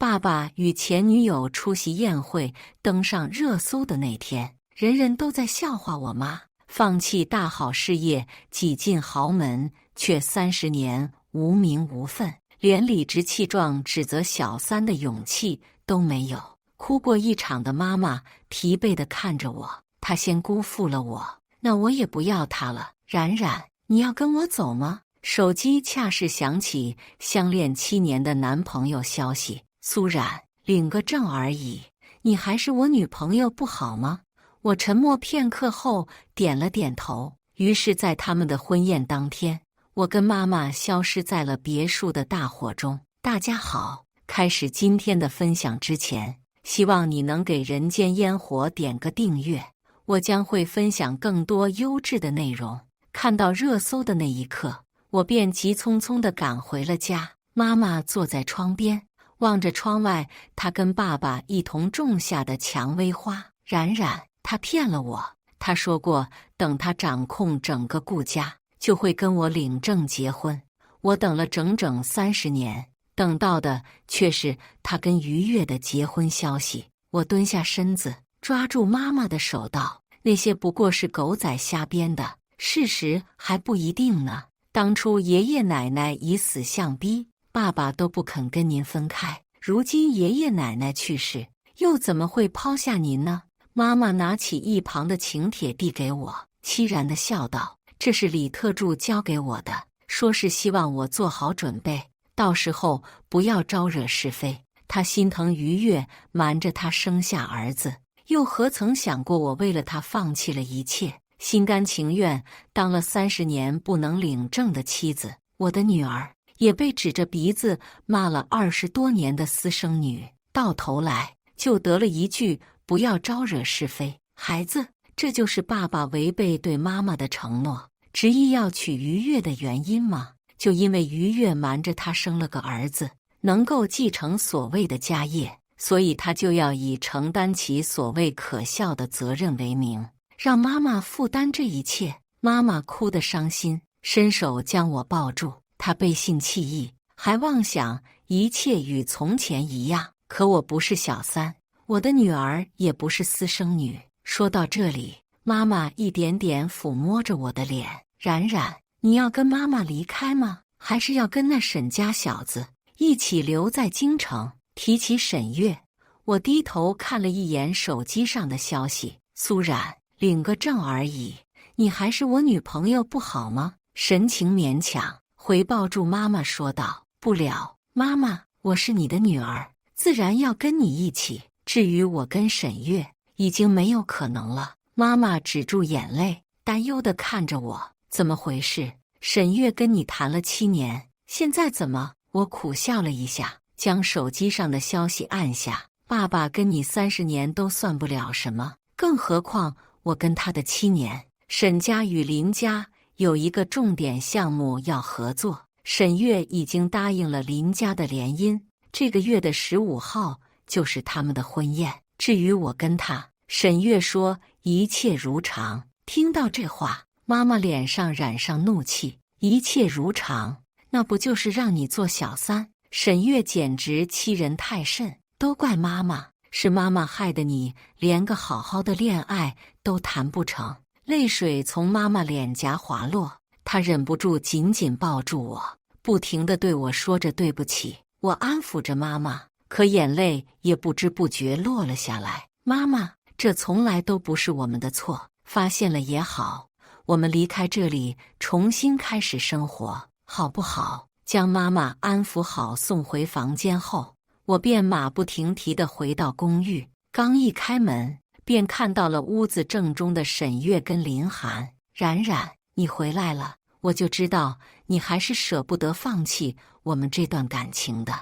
爸爸与前女友出席宴会登上热搜的那天，人人都在笑话我妈放弃大好事业，挤进豪门，却30年无名无分，连理直气壮指责小三的勇气都没有。哭过一场的妈妈疲惫地看着我，她先辜负了我，那我也不要她了。冉冉，你要跟我走吗？手机恰是响起相恋7年的男朋友消息。苏冉，领个证而已，你还是我女朋友不好吗？我沉默片刻后点了点头。于是在他们的婚宴当天，我跟妈妈消失在了别墅的大火中。大家好，开始今天的分享之前，希望你能给人间烟火点个订阅，我将会分享更多优质的内容。看到热搜的那一刻，我便急匆匆地赶回了家。妈妈坐在窗边，望着窗外她跟爸爸一同种下的蔷薇花。冉冉，他骗了我，他说过等他掌控整个顾家，就会跟我领证结婚。我等了整整30年，等到的却是他跟于越的结婚消息。我蹲下身子，抓住妈妈的手道：那些不过是狗仔瞎编的，事实还不一定呢。当初爷爷奶奶以死相逼，爸爸都不肯跟您分开，如今爷爷奶奶去世，又怎么会抛下您呢？妈妈拿起一旁的请帖递给我，凄然地笑道：这是李特助交给我的，说是希望我做好准备，到时候不要招惹是非。他心疼于越瞒着他生下儿子，又何曾想过我为了他放弃了一切，心甘情愿当了30年不能领证的妻子。我的女儿也被指着鼻子骂了20多年的私生女，到头来就得了一句不要招惹是非。孩子，这就是爸爸违背对妈妈的承诺，执意要娶于越的原因吗？就因为于越瞒着他生了个儿子，能够继承所谓的家业，所以他就要以承担起所谓可笑的责任为名，让妈妈负担这一切。妈妈哭得伤心，伸手将我抱住，她背信弃义，还妄想一切与从前一样。可我不是小三，我的女儿也不是私生女。说到这里，妈妈一点点抚摸着我的脸。冉冉，你要跟妈妈离开吗？还是要跟那沈家小子一起留在京城？提起沈月，我低头看了一眼手机上的消息。苏冉，领个证而已，你还是我女朋友不好吗？神情勉强回抱住妈妈说道：不了，妈妈，我是你的女儿，自然要跟你一起。至于我跟沈月，已经没有可能了。妈妈止住眼泪，担忧地看着我：怎么回事？沈月跟你谈了7年，现在怎么？我苦笑了一下，将手机上的消息按下。爸爸跟你30年都算不了什么，更何况我跟他的7年。沈家与林家有一个重点项目要合作，沈月已经答应了林家的联姻，这个月的15号就是他们的婚宴。至于我跟他，沈月说一切如常。听到这话，妈妈脸上染上怒气。一切如常，那不就是让你做小三？沈月简直欺人太甚，都怪妈妈，是妈妈害得你连个好好的恋爱都谈不成。泪水从妈妈脸颊滑落，她忍不住紧紧抱住我，不停地对我说着对不起。我安抚着妈妈，可眼泪也不知不觉落了下来。妈妈，这从来都不是我们的错，发现了也好，我们离开这里，重新开始生活，好不好？将妈妈安抚好，送回房间后，我便马不停蹄地回到公寓。刚一开门，便看到了屋子正中的沈月跟林寒。冉冉，你回来了，我就知道你还是舍不得放弃我们这段感情的。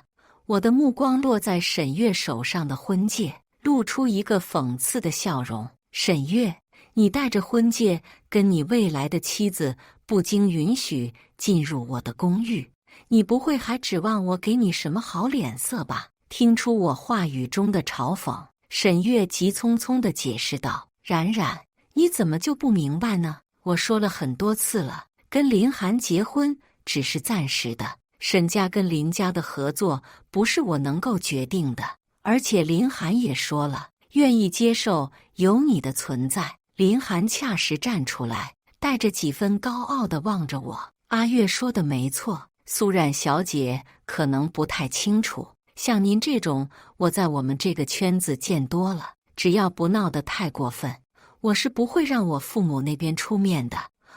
我的目光落在沈月手上的婚戒，露出一个讽刺的笑容。沈月，你带着婚戒跟你未来的妻子不经允许进入我的公寓，你不会还指望我给你什么好脸色吧？听出我话语中的嘲讽，沈月急匆匆地解释道：冉冉，你怎么就不明白呢？我说了很多次了，跟林寒结婚只是暂时的，沈家跟林家的合作不是我能够决定的，而且林寒也说了，愿意接受有你的存在。林寒恰时站出来，带着几分高傲地望着我。阿月说的没错，苏冉小姐可能不太清楚，像您这种，我在我们这个圈子见多了，只要不闹得太过分，我是不会让我父母那边出面的。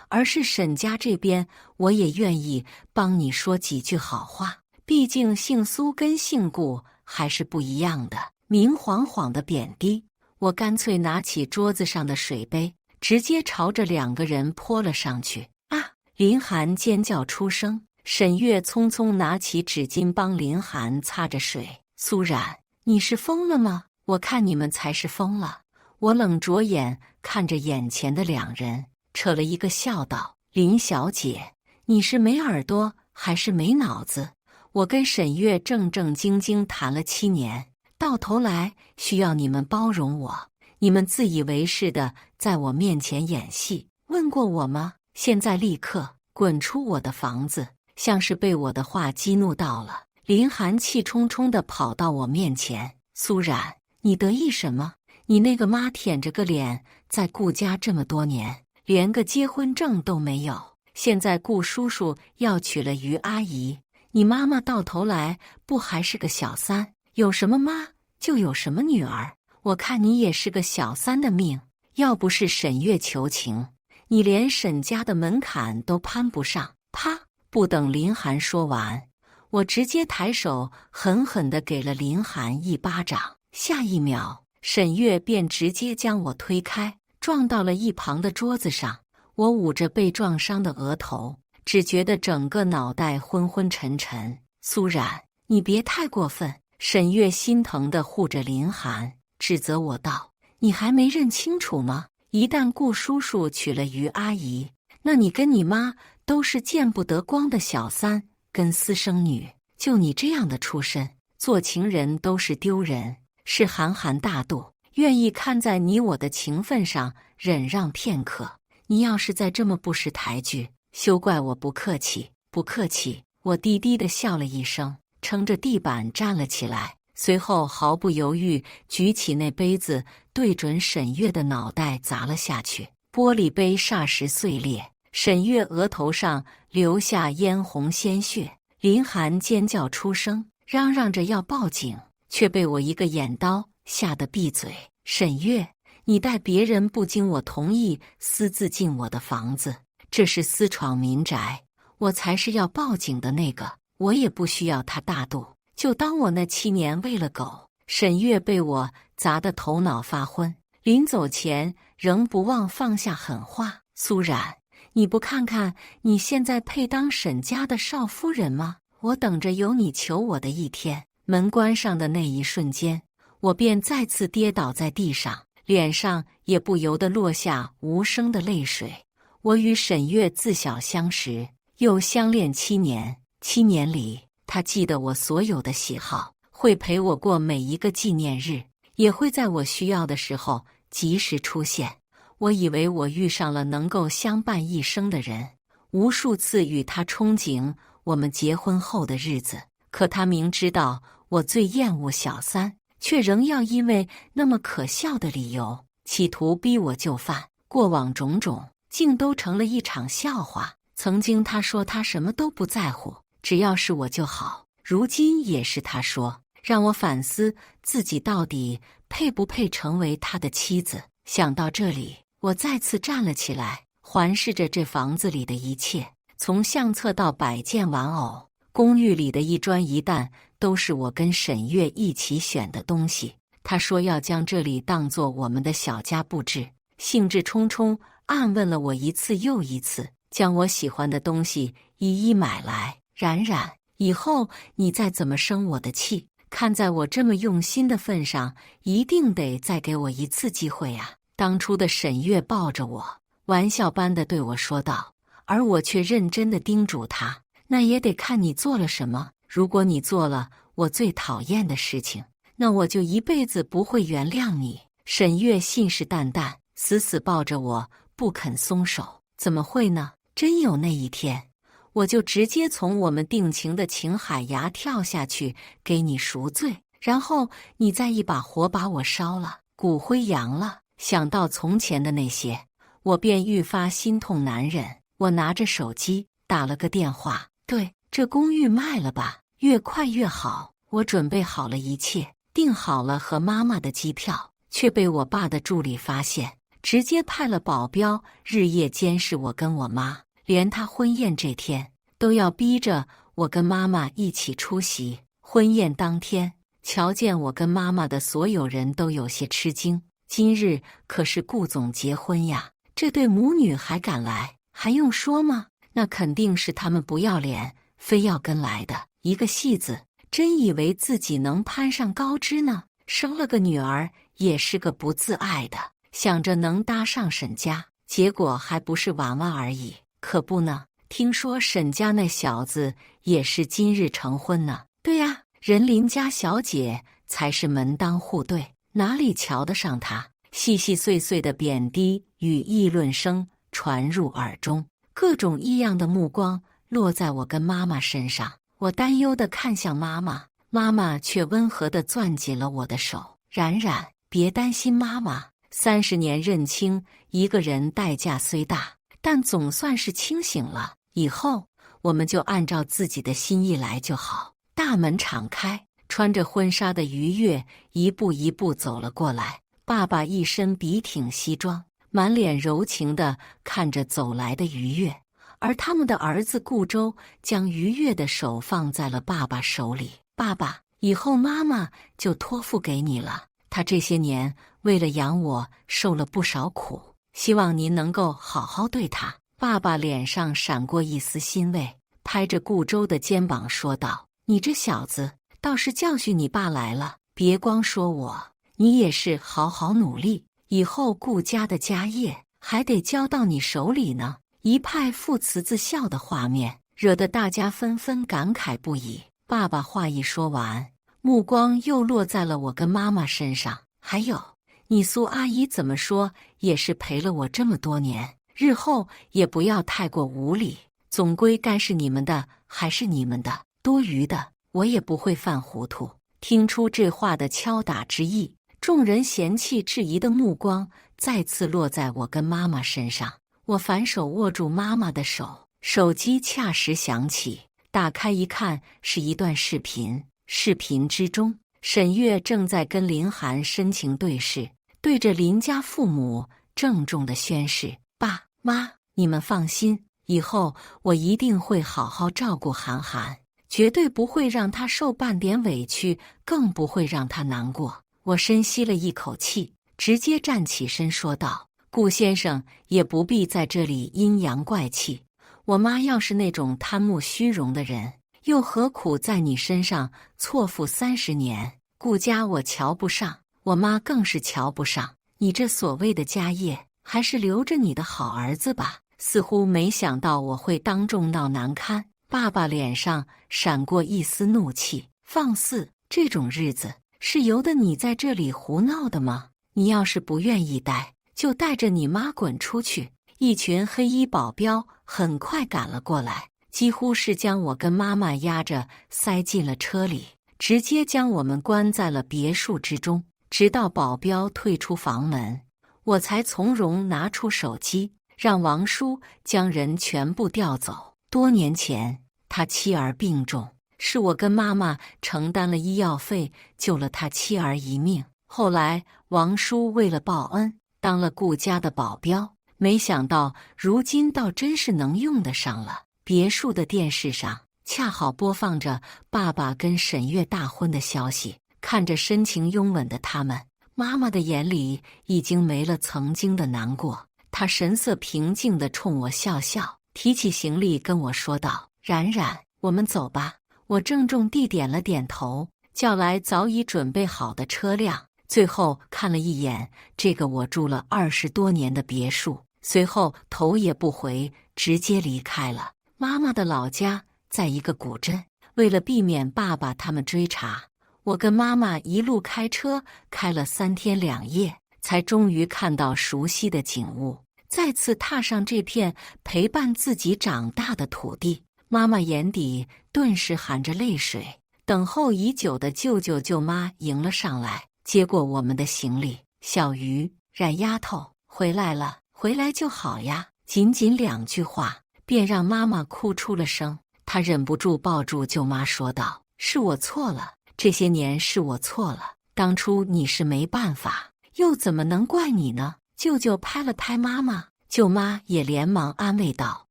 而是沈家这边，我也愿意帮你说几句好话。毕竟姓苏跟姓顾还是不一样的。明晃晃的贬低，我干脆拿起桌子上的水杯，直接朝着两个人泼了上去。啊！林寒尖叫出声，沈月匆匆拿起纸巾帮林寒擦着水。苏冉，你是疯了吗？我看你们才是疯了。我冷着眼看着眼前的两人，扯了一个笑道：林小姐，你是没耳朵还是没脑子？我跟沈月正正经经谈了7年，到头来需要你们包容我，你们自以为是的在我面前演戏，问过我吗？现在立刻滚出我的房子！像是被我的话激怒到了，林寒气冲冲地跑到我面前：苏冉，你得意什么？你那个妈舔着个脸在顾家这么多年，连个结婚证都没有，现在顾叔叔要娶了于阿姨，你妈妈到头来不还是个小三？有什么妈就有什么女儿，我看你也是个小三的命。要不是沈月求情，你连沈家的门槛都攀不上。啪！不等林寒说完，我直接抬手狠狠地给了林寒一巴掌，下一秒沈月便直接将我推开，撞到了一旁的桌子上。我捂着被撞伤的额头，只觉得整个脑袋昏昏沉沉。苏冉，你别太过分！沈月心疼地护着林寒，指责我道：你还没认清楚吗？一旦顾叔叔娶了于阿姨，那你跟你妈都是见不得光的小三跟私生女。就你这样的出身，做情人都是丢人。是韩寒大度，愿意看在你我的情分上忍让片刻。你要是再这么不识抬举，休怪我不客气。不客气！我低低地笑了一声，撑着地板站了起来，随后毫不犹豫举起那杯子，对准沈月的脑袋砸了下去。玻璃杯霎时碎裂，沈月额头上流下嫣红鲜血。林寒尖叫出声，嚷嚷着要报警，却被我一个眼刀吓得闭嘴。沈月，你带别人不经我同意私自进我的房子，这是私闯民宅，我才是要报警的那个。我也不需要他大度，就当我那7年喂了狗。沈月被我砸得头脑发昏，临走前仍不忘放下狠话：苏冉，你不看看你现在配当沈家的少夫人吗？我等着有你求我的一天。门关上的那一瞬间，我便再次跌倒在地上，脸上也不由得落下无声的泪水。我与沈月自小相识，又相恋7年，7年里，她记得我所有的喜好，会陪我过每一个纪念日，也会在我需要的时候及时出现。我以为我遇上了能够相伴一生的人，无数次与他憧憬我们结婚后的日子，可他明知道我最厌恶小三，却仍要因为那么可笑的理由，企图逼我就范。过往种种，竟都成了一场笑话。曾经他说他什么都不在乎，只要是我就好。如今也是他说，让我反思自己到底配不配成为他的妻子。想到这里，我再次站了起来，环视着这房子里的一切，从相册到摆件玩偶，公寓里的一砖一弹都是我跟沈月一起选的东西。他说要将这里当作我们的小家布置，兴致冲冲暗问了我一次又一次，将我喜欢的东西一一买来。冉冉，以后你再怎么生我的气，看在我这么用心的份上，一定得再给我一次机会啊！当初的沈月抱着我，玩笑般的对我说道，而我却认真的叮嘱他，那也得看你做了什么。如果你做了我最讨厌的事情，那我就一辈子不会原谅你。沈月信誓旦旦，死死抱着我不肯松手。怎么会呢？真有那一天，我就直接从我们定情的情海崖跳下去，给你赎罪，然后你再一把火把我烧了，骨灰扬了。想到从前的那些，我便愈发心痛难忍。我拿着手机打了个电话，对，这公寓卖了吧，越快越好。我准备好了一切，订好了和妈妈的机票，却被我爸的助理发现，直接派了保镖日夜监视我跟我妈，连他婚宴这天都要逼着我跟妈妈一起出席。婚宴当天，瞧见我跟妈妈的所有人都有些吃惊，今日可是顾总结婚呀，这对母女还敢来，还用说吗？那肯定是他们不要脸，非要跟来的。一个戏子，真以为自己能攀上高枝呢？生了个女儿，也是个不自爱的，想着能搭上沈家，结果还不是玩玩而已。可不呢，听说沈家那小子也是今日成婚呢。对呀，人林家小姐才是门当户对，哪里瞧得上他？细细碎碎的贬低与议论声传入耳中，各种异样的目光落在我跟妈妈身上。我担忧地看向妈妈，妈妈却温和地攥紧了我的手。冉冉，别担心妈妈，30年认清一个人代价虽大，但总算是清醒了。以后我们就按照自己的心意来就好。大门敞开，穿着婚纱的于月一步一步走了过来。爸爸一身笔挺西装，满脸柔情地看着走来的于月，而他们的儿子顾周将于月的手放在了爸爸手里。爸爸，以后妈妈就托付给你了，她这些年为了养我受了不少苦，希望您能够好好对她。爸爸脸上闪过一丝欣慰，拍着顾周的肩膀说道：你这小子倒是教训你爸来了，别光说我，你也是好好努力，以后顾家的家业还得交到你手里呢。一派父慈子孝的画面，惹得大家纷纷感慨不已。爸爸话一说完，目光又落在了我跟妈妈身上。还有，你苏阿姨怎么说也是陪了我这么多年，日后也不要太过无礼，总归该是你们的还是你们的，多余的我也不会犯糊涂。听出这话的敲打之意，众人嫌弃质疑的目光再次落在我跟妈妈身上。我反手握住妈妈的手，手机恰时响起，打开一看，是一段视频。视频之中，沈月正在跟林涵深情对视，对着林家父母郑重地宣誓：爸妈，你们放心，以后我一定会好好照顾涵涵，绝对不会让她受半点委屈，更不会让她难过。我深吸了一口气，直接站起身说道：顾先生也不必在这里阴阳怪气，我妈要是那种贪慕虚荣的人，又何苦在你身上错付30年？顾家我瞧不上，我妈更是瞧不上。你这所谓的家业，还是留着你的好儿子吧。似乎没想到我会当众闹难堪，爸爸脸上闪过一丝怒气。放肆！这种日子是由得你在这里胡闹的吗？你要是不愿意待，就带着你妈滚出去！一群黑衣保镖很快赶了过来，几乎是将我跟妈妈压着塞进了车里，直接将我们关在了别墅之中。直到保镖退出房门，我才从容拿出手机，让王叔将人全部调走。多年前，他妻儿病重，是我跟妈妈承担了医药费，救了他妻儿一命。后来，王叔为了报恩，当了顾家的保镖，没想到如今倒真是能用得上了。别墅的电视上恰好播放着爸爸跟沈月大婚的消息，看着深情拥吻的他们，妈妈的眼里已经没了曾经的难过。她神色平静地冲我笑笑，提起行李跟我说道：冉冉，我们走吧。我郑重地点了点头，叫来早已准备好的车辆，最后看了一眼这个我住了20多年的别墅，随后头也不回直接离开了。妈妈的老家在一个古镇，为了避免爸爸他们追查，我跟妈妈一路开车开了3天2夜，才终于看到熟悉的景物，再次踏上这片陪伴自己长大的土地。妈妈眼底顿时含着泪水。等候已久的舅舅舅妈迎了上来，接过我们的行李。小鱼，冉丫头回来了，回来就好呀。仅仅2句话，便让妈妈哭出了声。她忍不住抱住舅妈说道：“是我错了，这些年是我错了。当初你是没办法，又怎么能怪你呢？”舅舅拍了拍妈妈，舅妈也连忙安慰道：“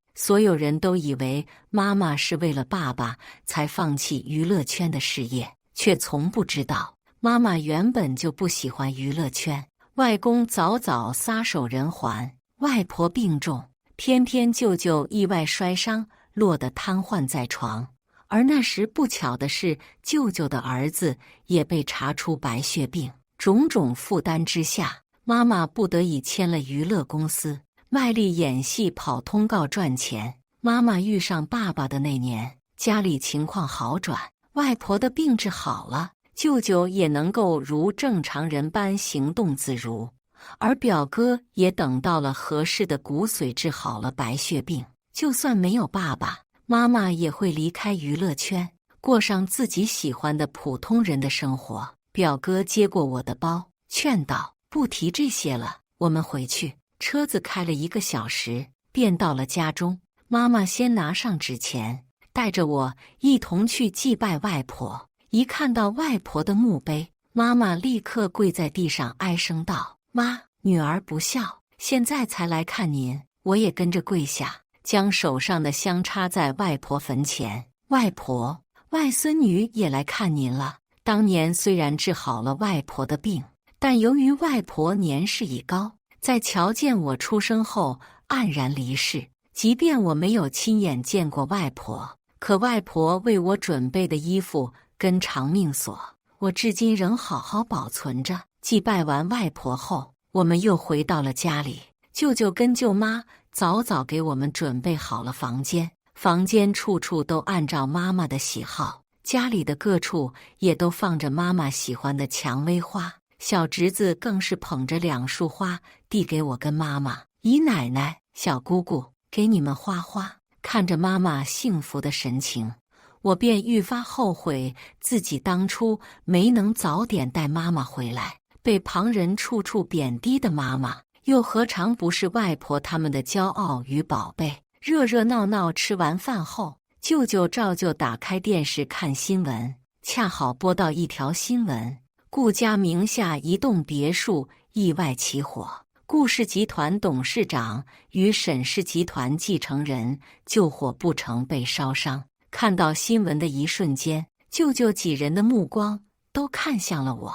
所有人都以为妈妈是为了爸爸才放弃娱乐圈的事业，却从不知道妈妈原本就不喜欢娱乐圈。外公早早撒手人寰，外婆病重，偏偏舅舅意外摔伤，落得瘫痪在床。而那时不巧的是，舅舅的儿子也被查出白血病。种种负担之下，妈妈不得已签了娱乐公司，卖力演戏跑通告赚钱。妈妈遇上爸爸的那年，家里情况好转，外婆的病治好了，舅舅也能够如正常人般行动自如，而表哥也等到了合适的骨髓治好了白血病。就算没有爸爸，妈妈也会离开娱乐圈，过上自己喜欢的普通人的生活。表哥接过我的包，劝道：“不提这些了，我们回去。”车子开了1个小时，便到了家中。妈妈先拿上纸钱，带着我一同去祭拜外婆。一看到外婆的墓碑，妈妈立刻跪在地上哀声道：“妈，女儿不孝，现在才来看您。”我也跟着跪下，将手上的香插在外婆坟前。外婆，外孙女也来看您了。当年虽然治好了外婆的病，但由于外婆年事已高，在瞧见我出生后黯然离世。即便我没有亲眼见过外婆，可外婆为我准备的衣服跟长命锁，我至今仍好好保存着。祭拜完外婆后，我们又回到了家里。舅舅跟舅妈早早给我们准备好了房间，房间处处都按照妈妈的喜好，家里的各处也都放着妈妈喜欢的蔷薇花。小侄子更是捧着2束花递给我跟妈妈：“姨奶奶，小姑姑，给你们花花。”看着妈妈幸福的神情，我便愈发后悔自己当初没能早点带妈妈回来。被旁人处处贬低的妈妈，又何尝不是外婆他们的骄傲与宝贝？热热闹闹吃完饭后，舅舅照旧打开电视看新闻，恰好播到一条新闻：顾家名下一栋别墅意外起火，顾氏集团董事长与沈氏集团继承人救火不成被烧伤。看到新闻的一瞬间，舅舅几人的目光都看向了我。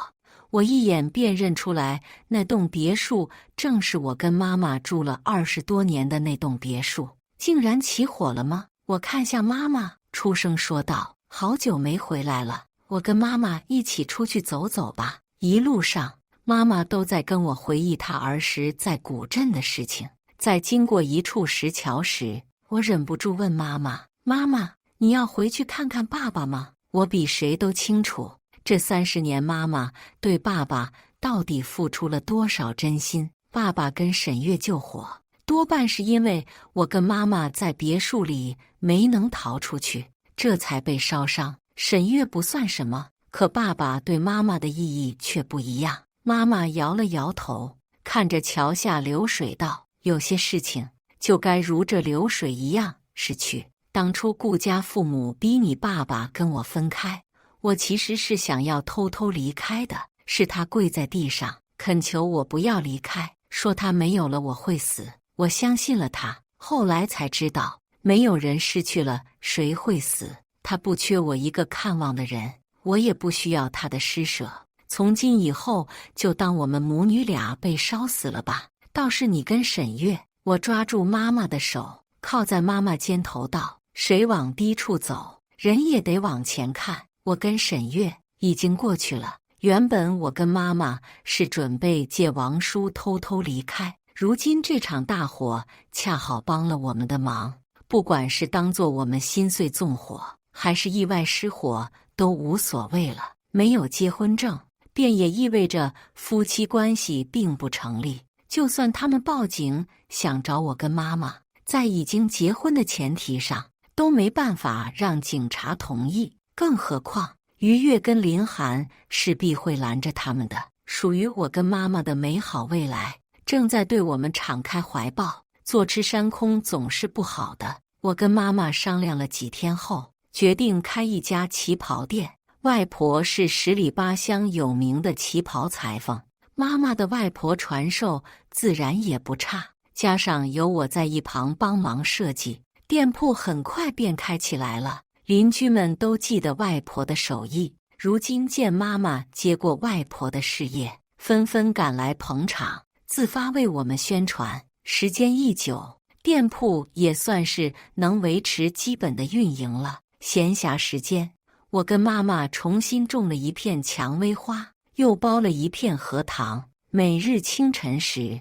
我一眼便认出来，那栋别墅正是我跟妈妈住了20多年的那栋别墅。竟然起火了吗？我看向妈妈，出声说道：“好久没回来了，我跟妈妈一起出去走走吧。”一路上，妈妈都在跟我回忆她儿时在古镇的事情。在经过一处石桥时，我忍不住问妈妈：“妈妈，你要回去看看爸爸吗？”我比谁都清楚，这30年妈妈对爸爸到底付出了多少真心。爸爸跟沈月救火，多半是因为我跟妈妈在别墅里没能逃出去，这才被烧伤。沈月不算什么，可爸爸对妈妈的意义却不一样。妈妈摇了摇头，看着桥下流水道：“有些事情就该如这流水一样逝去。当初顾家父母逼你爸爸跟我分开，我其实是想要偷偷离开的，是他跪在地上恳求我不要离开，说他没有了我会死。我相信了他，后来才知道，没有人失去了谁会死。他不缺我一个看望的人，我也不需要他的施舍。从今以后，就当我们母女俩被烧死了吧。倒是你跟沈月。”我抓住妈妈的手，靠在妈妈肩头道：“水往低处走，人也得往前看。我跟沈月已经过去了。原本我跟妈妈是准备借王叔偷偷离开，如今这场大火恰好帮了我们的忙。不管是当作我们心碎纵火，还是意外失火，都无所谓了。没有结婚证，便也意味着夫妻关系并不成立。就算他们报警想找我跟妈妈，在已经结婚的前提上，都没办法让警察同意，更何况于越跟林涵势必会拦着他们的。属于我跟妈妈的美好未来正在对我们敞开怀抱。坐吃山空总是不好的，我跟妈妈商量了几天后，决定开一家旗袍店。外婆是十里八乡有名的旗袍裁缝，妈妈的外婆传授自然也不差，加上有我在一旁帮忙设计，店铺很快便开起来了。邻居们都记得外婆的手艺，如今见妈妈接过外婆的事业，纷纷赶来捧场，自发为我们宣传。时间一久，店铺也算是能维持基本的运营了。闲暇时间，我跟妈妈重新种了一片蔷薇花，又包了一片荷塘。每日清晨时，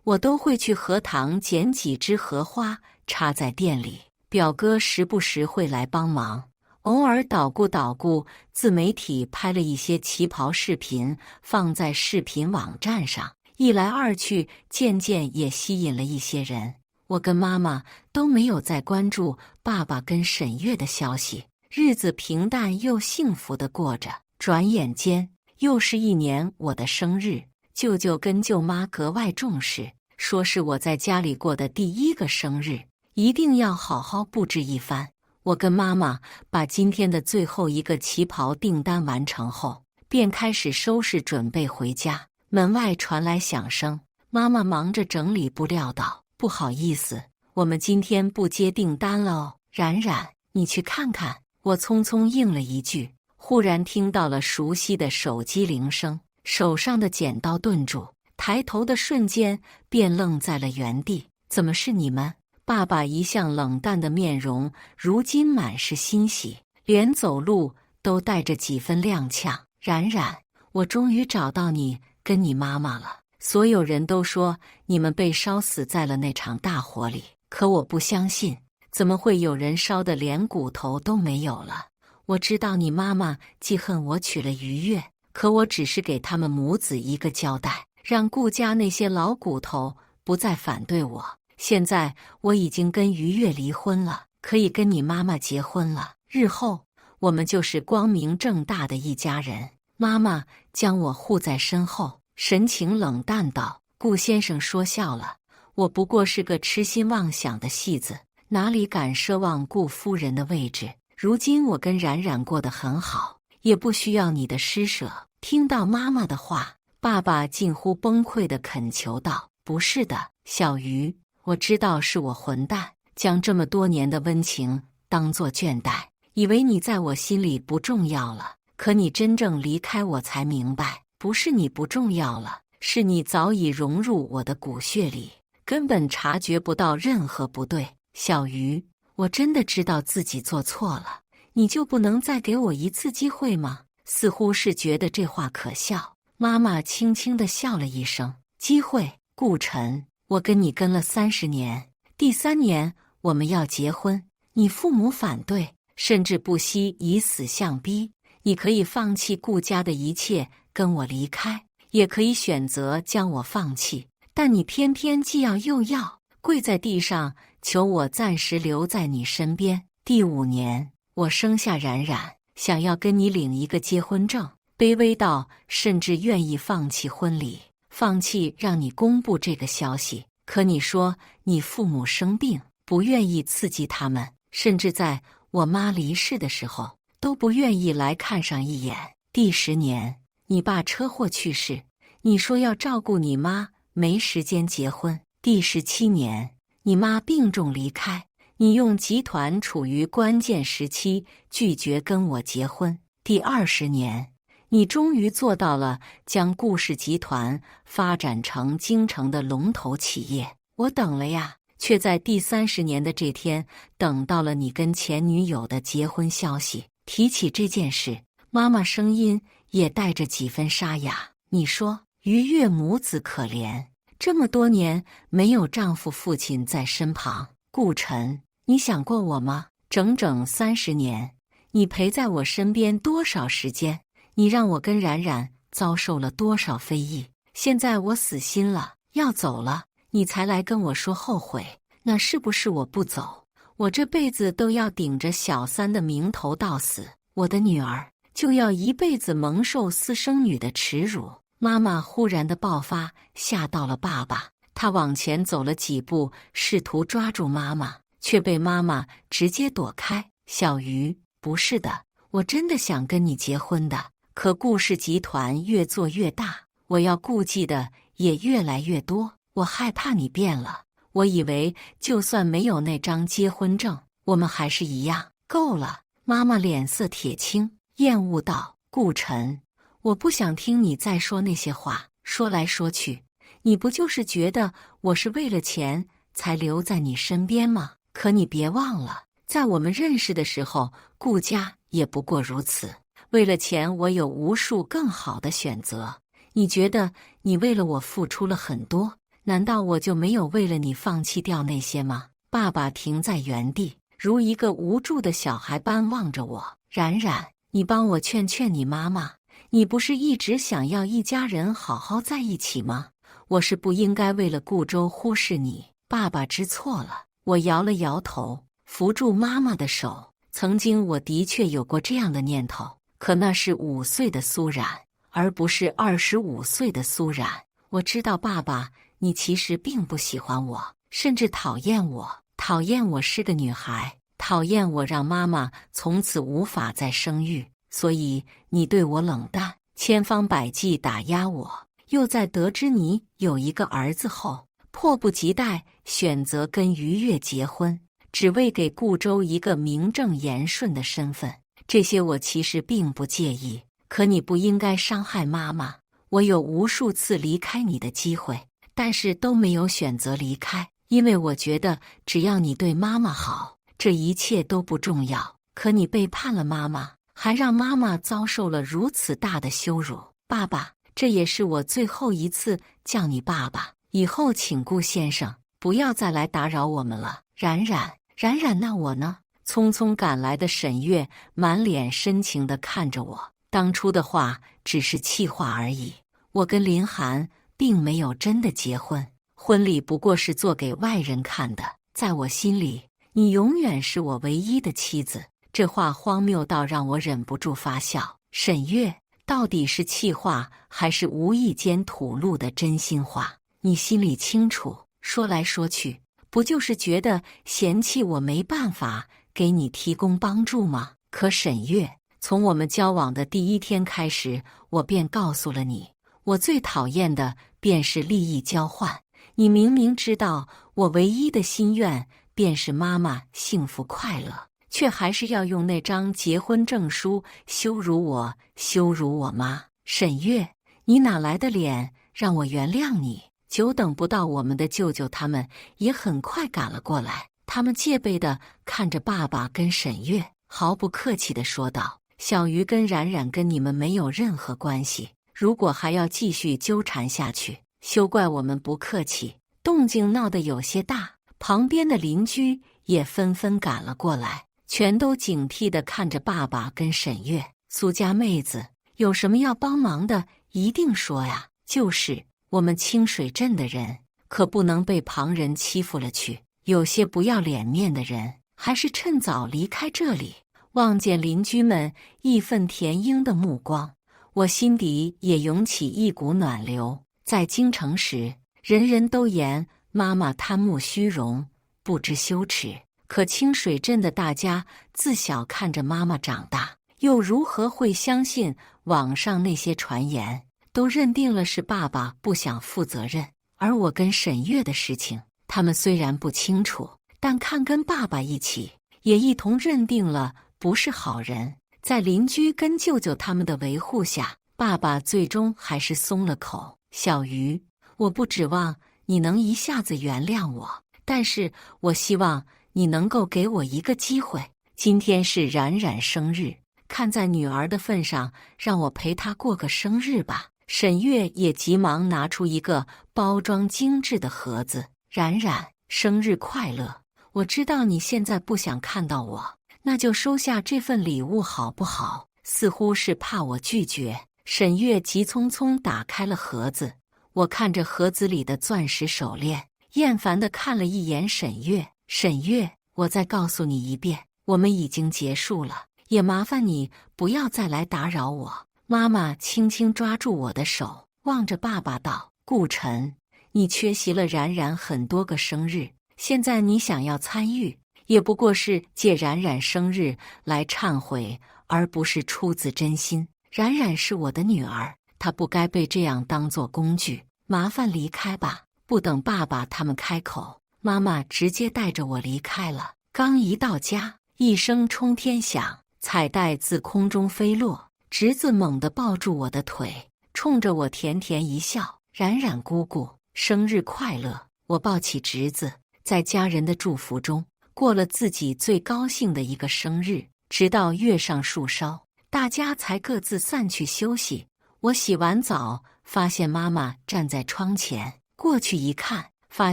我都会去荷塘捡几枝荷花插在店里，表哥时不时会来帮忙，偶尔捣鼓自媒体拍了一些旗袍视频放在视频网站上，一来二去渐渐也吸引了一些人。我跟妈妈都没有再关注爸爸跟沈月的消息，日子平淡又幸福地过着。转眼间又是一年我的生日，舅舅跟舅妈格外重视，说是我在家里过的第一个生日，一定要好好布置一番。我跟妈妈把今天的最后一个旗袍订单完成后，便开始收拾准备回家。门外传来响声，妈妈忙着整理布料道：“不好意思，我们今天不接订单了哦。”冉冉，你去看看。我匆匆应了一句，忽然听到了熟悉的手机铃声，手上的剪刀顿住，抬头的瞬间便愣在了原地。怎么是你们？爸爸一向冷淡的面容如今满是欣喜，连走路都带着几分踉跄。冉冉，我终于找到你跟你妈妈了。所有人都说你们被烧死在了那场大火里，可我不相信，怎么会有人烧得连骨头都没有了？我知道你妈妈记恨我娶了于越，可我只是给他们母子一个交代，让顾家那些老骨头不再反对我。现在我已经跟于越离婚了，可以跟你妈妈结婚了，日后我们就是光明正大的一家人。妈妈将我护在身后，神情冷淡道：“顾先生说笑了，我不过是个痴心妄想的戏子，哪里敢奢望顾夫人的位置？如今我跟冉冉过得很好，也不需要你的施舍。”听到妈妈的话，爸爸近乎崩溃地恳求道：“不是的，小鱼，我知道是我混蛋，将这么多年的温情当作倦怠，以为你在我心里不重要了。可你真正离开我才明白，不是你不重要了，是你早已融入我的骨血里，根本察觉不到任何不对。小鱼，我真的知道自己做错了，你就不能再给我一次机会吗？”似乎是觉得这话可笑，妈妈轻轻地笑了一声：“机会？顾晨，我跟你跟了30年，第3年我们要结婚，你父母反对，甚至不惜以死相逼。你可以放弃顾家的一切，跟我离开，也可以选择将我放弃，但你偏偏既要又要，跪在地上求我暂时留在你身边。第5年，我生下冉冉，想要跟你领一个结婚证，卑微到甚至愿意放弃婚礼，放弃让你公布这个消息。可你说你父母生病，不愿意刺激他们，甚至在我妈离世的时候都不愿意来看上一眼。第10年，你爸车祸去世，你说要照顾你妈，没时间结婚。第17年，你妈病重离开，你用集团处于关键时期，拒绝跟我结婚。第20年，你终于做到了将顾氏集团发展成京城的龙头企业。我等了呀，却在第30年的这天等到了你跟前女友的结婚消息。提起这件事，妈妈声音也带着几分沙哑：“你说于越母子可怜，这么多年没有丈夫父亲在身旁。顾晨，你想过我吗？整整30年，你陪在我身边多少时间？你让我跟冉冉遭受了多少非议？现在我死心了，要走了，你才来跟我说后悔，那是不是我不走，我这辈子都要顶着小三的名头到死，我的女儿就要一辈子蒙受私生女的耻辱。妈妈忽然的爆发吓到了爸爸，他往前走了几步，试图抓住妈妈，却被妈妈直接躲开。小鱼，不是的，我真的想跟你结婚的，可顾氏集团越做越大，我要顾忌的也越来越多，我害怕你变了。我以为就算没有那张结婚证，我们还是一样。够了！妈妈脸色铁青，厌恶道：“顾晨，我不想听你再说那些话，说来说去，你不就是觉得我是为了钱才留在你身边吗？可你别忘了，在我们认识的时候，顾家也不过如此。为了钱，我有无数更好的选择。你觉得你为了我付出了很多，难道我就没有为了你放弃掉那些吗？”爸爸停在原地，如一个无助的小孩般望着我。冉冉，你帮我劝劝你妈妈，你不是一直想要一家人好好在一起吗？我是不应该为了顾周忽视你。爸爸知错了。我摇了摇头，扶住妈妈的手。曾经我的确有过这样的念头，可那是5岁的苏冉，而不是25岁的苏冉。我知道爸爸，你其实并不喜欢我，甚至讨厌我，讨厌我是个女孩，讨厌我让妈妈从此无法再生育，所以你对我冷淡，千方百计打压我。又在得知你有一个儿子后，迫不及待选择跟于越结婚，只为给顾周一个名正言顺的身份。这些我其实并不介意，可你不应该伤害妈妈。我有无数次离开你的机会，但是都没有选择离开，因为我觉得只要你对妈妈好，这一切都不重要。可你背叛了妈妈，还让妈妈遭受了如此大的羞辱。爸爸，这也是我最后一次叫你爸爸，以后请顾先生不要再来打扰我们了。冉冉，冉冉，那我呢？匆匆赶来的沈月满脸深情地看着我，当初的话只是气话而已。我跟林寒并没有真的结婚，婚礼不过是做给外人看的。在我心里，你永远是我唯一的妻子。这话荒谬到让我忍不住发笑。沈月，到底是气话还是无意间吐露的真心话？你心里清楚。说来说去，不就是觉得嫌弃我没办法给你提供帮助吗？可沈月，从我们交往的第一天开始，我便告诉了你，我最讨厌的便是利益交换。你明明知道我唯一的心愿便是妈妈幸福快乐，却还是要用那张结婚证书羞辱我，羞辱我妈。沈月，你哪来的脸让我原谅你？久等不到，我们的舅舅他们也很快赶了过来。他们戒备地看着爸爸跟沈月，毫不客气地说道：“小鱼跟冉冉跟你们没有任何关系，如果还要继续纠缠下去，休怪我们不客气。”动静闹得有些大，旁边的邻居也纷纷赶了过来，全都警惕地看着爸爸跟沈月。苏家妹子，有什么要帮忙的，一定说呀。就是我们清水镇的人，可不能被旁人欺负了去。有些不要脸面的人，还是趁早离开这里。望见邻居们义愤填膺的目光，我心底也涌起一股暖流。在京城时，人人都言妈妈贪慕虚荣，不知羞耻。可清水镇的大家自小看着妈妈长大，又如何会相信网上那些传言？都认定了是爸爸不想负责任。而我跟沈月的事情，他们虽然不清楚，但看跟爸爸一起，也一同认定了不是好人。在邻居跟舅舅他们的维护下，爸爸最终还是松了口。小鱼，我不指望你能一下子原谅我，但是我希望你能够给我一个机会。今天是冉冉生日，看在女儿的份上，让我陪她过个生日吧。沈月也急忙拿出一个包装精致的盒子。冉冉，生日快乐！我知道你现在不想看到我，那就收下这份礼物好不好？似乎是怕我拒绝，沈月急匆匆打开了盒子。我看着盒子里的钻石手链，厌烦地看了一眼沈月。沈月，我再告诉你一遍，我们已经结束了，也麻烦你不要再来打扰我。”妈妈轻轻抓住我的手，望着爸爸道：“顾晨，你缺席了冉冉很多个生日，现在你想要参与，也不过是借冉冉生日来忏悔，而不是出自真心。冉冉是我的女儿，她不该被这样当作工具。麻烦离开吧。”不等爸爸他们开口，妈妈直接带着我离开了。刚一到家，一声冲天响，彩带自空中飞落，侄子猛地抱住我的腿，冲着我甜甜一笑：“冉冉姑姑，生日快乐！”我抱起侄子，在家人的祝福中过了自己最高兴的一个生日，直到月上树梢，大家才各自散去休息。我洗完澡，发现妈妈站在窗前，过去一看，发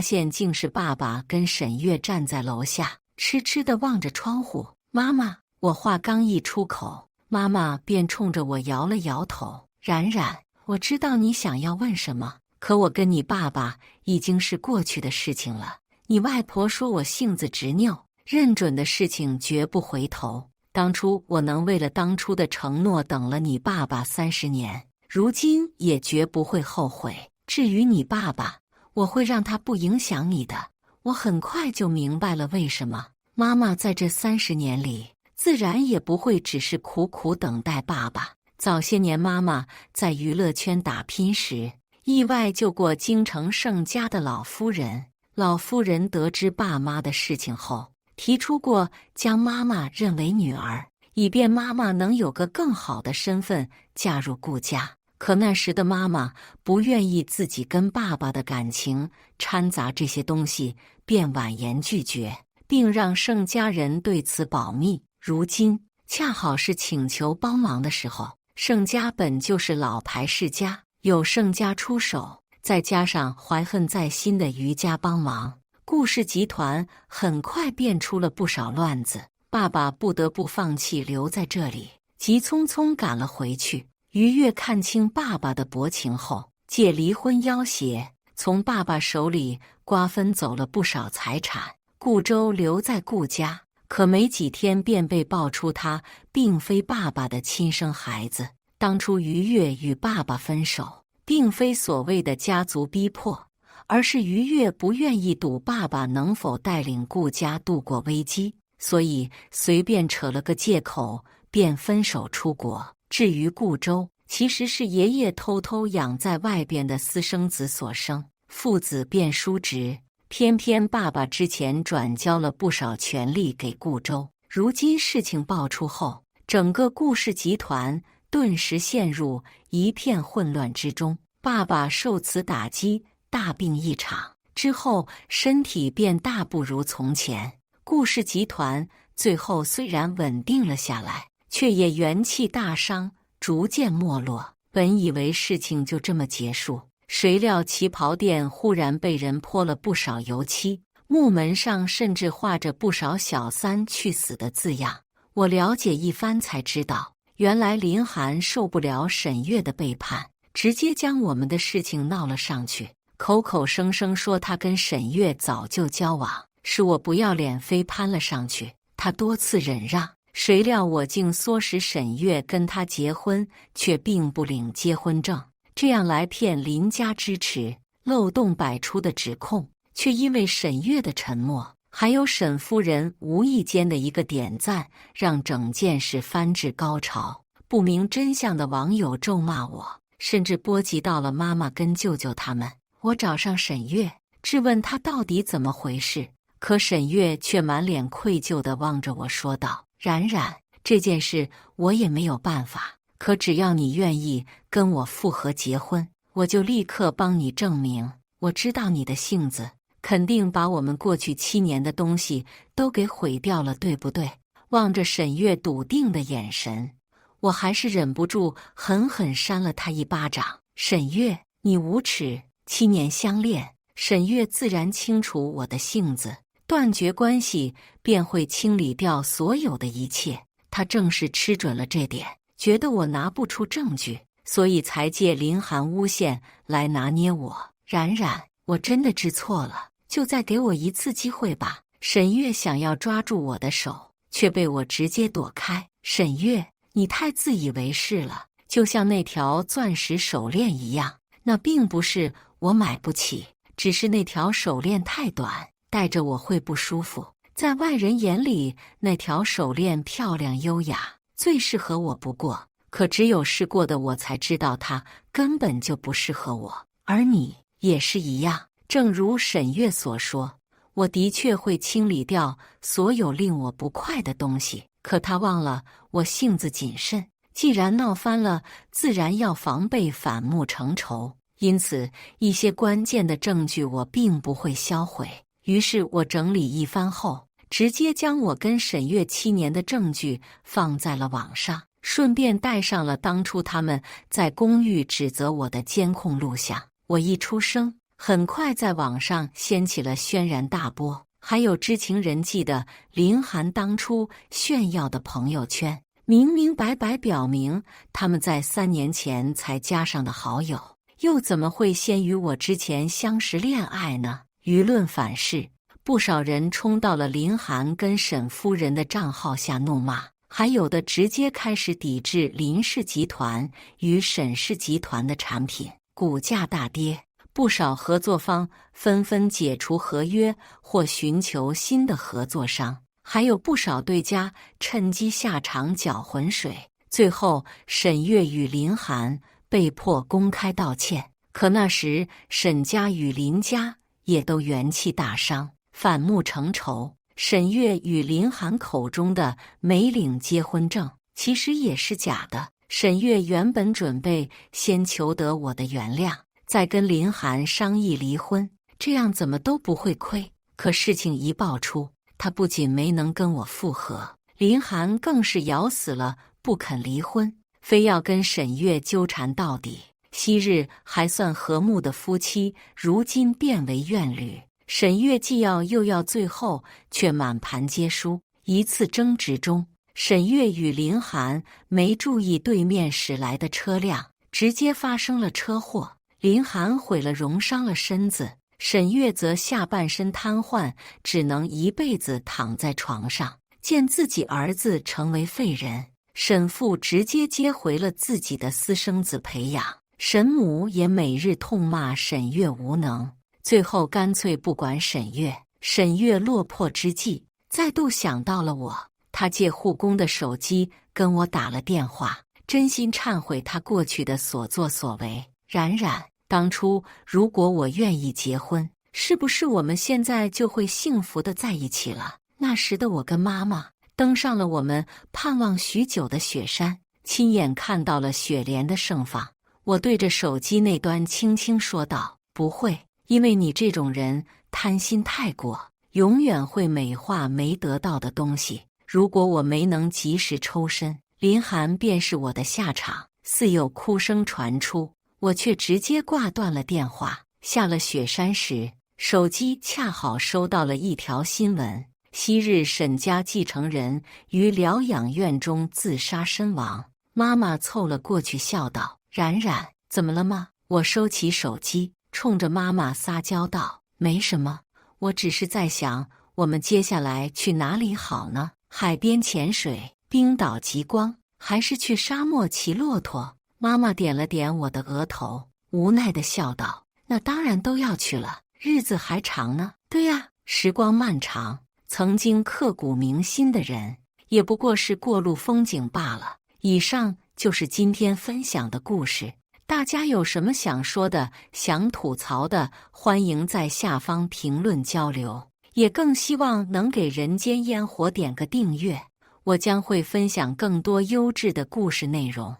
现竟是爸爸跟沈月站在楼下，痴痴地望着窗户。妈妈，我话刚一出口，妈妈便冲着我摇了摇头。冉冉，我知道你想要问什么，可我跟你爸爸已经是过去的事情了。你外婆说我性子执拗，认准的事情绝不回头。当初我能为了当初的承诺等了你爸爸30年，如今也绝不会后悔。至于你爸爸，我会让他不影响你的。我很快就明白了为什么妈妈在这30年里，自然也不会只是苦苦等待爸爸。早些年妈妈在娱乐圈打拼时，意外救过京城盛家的老夫人。老夫人得知爸妈的事情后，提出过将妈妈认为女儿，以便妈妈能有个更好的身份嫁入顾家。可那时的妈妈不愿意自己跟爸爸的感情掺杂这些东西，便婉言拒绝，并让盛家人对此保密。如今恰好是请求帮忙的时候，盛家本就是老牌世家，有盛家出手，再加上怀恨在心的余家帮忙，顾氏集团很快变出了不少乱子。爸爸不得不放弃留在这里，急匆匆赶了回去。于月看清爸爸的薄情后，借离婚要挟，从爸爸手里瓜分走了不少财产。顾周留在顾家，可没几天便被爆出他并非爸爸的亲生孩子。当初于月与爸爸分手，并非所谓的家族逼迫，而是于月不愿意赌爸爸能否带领顾家度过危机，所以随便扯了个借口便分手出国。至于顾周，其实是爷爷偷偷养在外边的私生子所生，父子便叔侄，偏偏爸爸之前转交了不少权力给顾周。如今事情爆出后，整个顾氏集团顿时陷入一片混乱之中。爸爸受此打击，大病一场，之后身体便大不如从前。顾氏集团最后虽然稳定了下来，却也元气大伤，逐渐没落。本以为事情就这么结束，谁料旗袍店忽然被人泼了不少油漆，木门上甚至画着不少小三去死的字样。我了解一番才知道，原来林寒受不了沈月的背叛，直接将我们的事情闹了上去，口口声声说他跟沈月早就交往，是我不要脸非攀了上去。他多次忍让，谁料我竟唆使沈月跟他结婚，却并不领结婚证，这样来骗林家支持，漏洞百出的指控，却因为沈月的沉默，还有沈夫人无意间的一个点赞，让整件事翻至高潮。不明真相的网友咒骂我，甚至波及到了妈妈跟舅舅他们。我找上沈月，质问他到底怎么回事，可沈月却满脸愧疚地望着我说道：“冉冉，这件事我也没有办法，可只要你愿意跟我复合结婚，我就立刻帮你证明。我知道你的性子，肯定把我们过去7年的东西都给毁掉了，对不对？”望着沈月笃定的眼神，我还是忍不住狠狠扇了他一巴掌。沈月，你无耻！7年相恋，沈月自然清楚我的性子，断绝关系便会清理掉所有的一切。他正是吃准了这点，觉得我拿不出证据，所以才借林寒诬陷来拿捏我。冉冉，我真的知错了，就再给我一次机会吧。沈月想要抓住我的手，却被我直接躲开。沈月，你太自以为是了，就像那条钻石手链一样，那并不是我买不起，只是那条手链太短，戴着我会不舒服。在外人眼里，那条手链漂亮优雅，最适合我不过。可只有试过的我才知道，它根本就不适合我。而你也是一样。正如沈月所说，我的确会清理掉所有令我不快的东西，可他忘了我性子谨慎，既然闹翻了，自然要防备反目成仇。因此，一些关键的证据我并不会销毁。于是我整理一番后，直接将我跟沈月7年的证据放在了网上，顺便带上了当初他们在公寓指责我的监控录像。我一出声，很快在网上掀起了轩然大波，还有知情人记得林涵当初炫耀的朋友圈，明明白白表明他们在3年前才加上的好友，又怎么会先于我之前相识恋爱呢？舆论反噬，不少人冲到了林涵跟沈夫人的账号下怒骂，还有的直接开始抵制林氏集团与沈氏集团的产品，股价大跌。不少合作方纷纷解除合约或寻求新的合作商，还有不少对家趁机下场搅浑水。最后，沈月与林涵被迫公开道歉。可那时，沈家与林家也都元气大伤，反目成仇。沈月与林涵口中的没领结婚证，其实也是假的。沈月原本准备先求得我的原谅，再跟林涵商议离婚，这样怎么都不会亏。可事情一爆出，他不仅没能跟我复合，林涵更是咬死了不肯离婚，非要跟沈月纠缠到底。昔日还算和睦的夫妻，如今变为怨侣。沈月既要又要，最后却满盘皆输。一次争执中，沈月与林涵没注意对面驶来的车辆，直接发生了车祸。林涵毁了容，伤了身子，沈月则下半身瘫痪，只能一辈子躺在床上。见自己儿子成为废人，沈父直接接回了自己的私生子培养，沈母也每日痛骂沈月无能，最后干脆不管沈月。沈月落魄之际，再度想到了我，他借护工的手机跟我打了电话，真心忏悔他过去的所作所为。冉冉，当初如果我愿意结婚，是不是我们现在就会幸福的在一起了？那时的我跟妈妈登上了我们盼望许久的雪山，亲眼看到了雪莲的盛放。我对着手机那端轻轻说道：不会，因为你这种人贪心太过，永远会美化没得到的东西。如果我没能及时抽身，林涵便是我的下场。似有哭声传出，我却直接挂断了电话。下了雪山时，手机恰好收到了一条新闻：昔日沈家继承人于疗养院中自杀身亡。妈妈凑了过去笑道：冉冉，怎么了吗？我收起手机，冲着妈妈撒娇道：没什么，我只是在想，我们接下来去哪里好呢？海边潜水，冰岛极光，还是去沙漠骑骆驼？妈妈点了点我的额头，无奈地笑道：那当然都要去了，日子还长呢。对呀，时光漫长，曾经刻骨铭心的人，也不过是过路风景罢了。以上就是今天分享的故事，大家有什么想说的、想吐槽的，欢迎在下方评论交流，也更希望能给人间烟火点个订阅，我将会分享更多优质的故事内容。